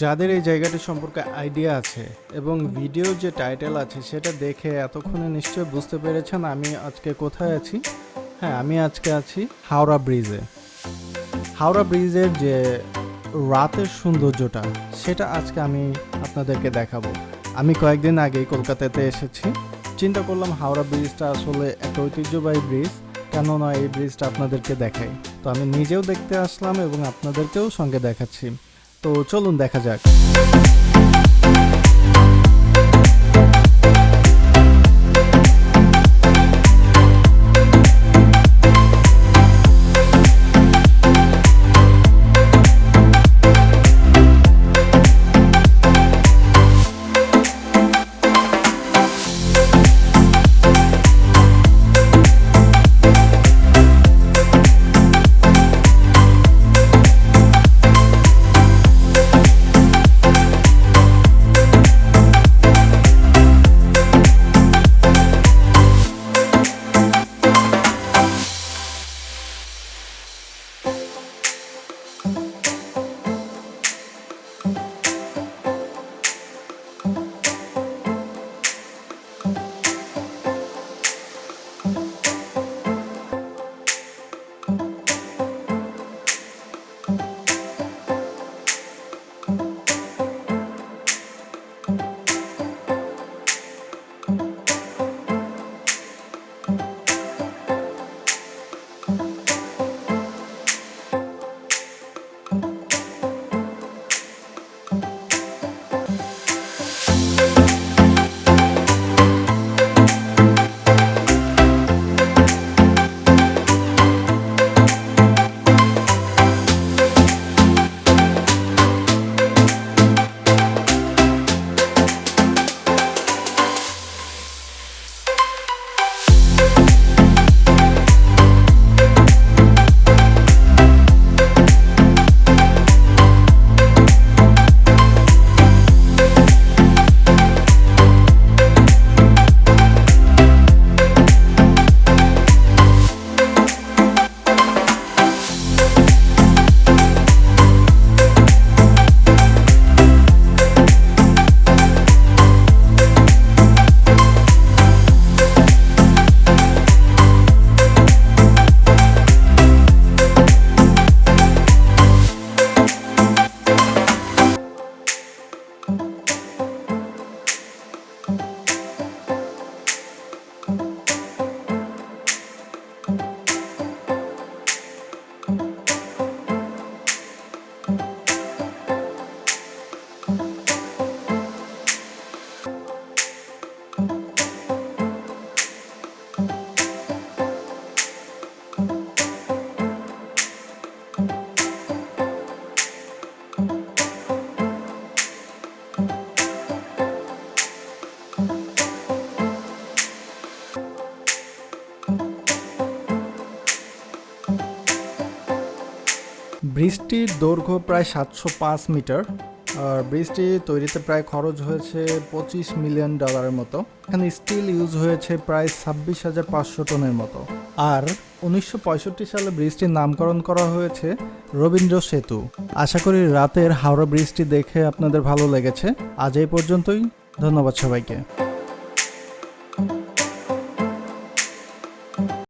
যাদের এই জায়গাটি সম্পর্কে আইডিয়া আছে এবং ভিডিওর যে টাইটেল আছে সেটা দেখে এতক্ষণে নিশ্চয়ই বুঝতে পেরেছেন আমি আজকে কোথায় আছি। হ্যাঁ, আমি আজকে আছি হাওড়া ব্রিজে। হাওড়া ব্রিজের যে রাতের সৌন্দর্যটা সেটা আজকে আমি আপনাদেরকে দেখাবো। আমি কয়েকদিন আগেই কলকাতাতে এসেছি, চিন্তা করলাম হাওড়া ব্রিজটা আসলে একটা ঐতিহ্যবাহী ব্রিজ, কেননা এই ব্রিজটা আপনাদেরকে দেখাই। তো আমি নিজেও দেখতে আসলাম এবং আপনাদেরকেও সঙ্গে দেখাচ্ছি। তো চলুন দেখা যাক। ব্রিজটির দৈর্ঘ্য প্রায় 705 মিটার। আর ব্রিজটি তৈরিতে প্রায় খরচ হয়েছে $25 মিলিয়ন মতো। এখানে স্টিল ইউজ হয়েছে প্রায় 26,500 টনের মতো। আর 1965 সালে ব্রিজটির নামকরণ করা হয়েছে রবীন্দ্র সেতু। আশা করি রাতের হাওড়া ব্রিজটি দেখে আপনাদের ভালো লেগেছে। আজ এই পর্যন্তই, ধন্যবাদ সবাইকে।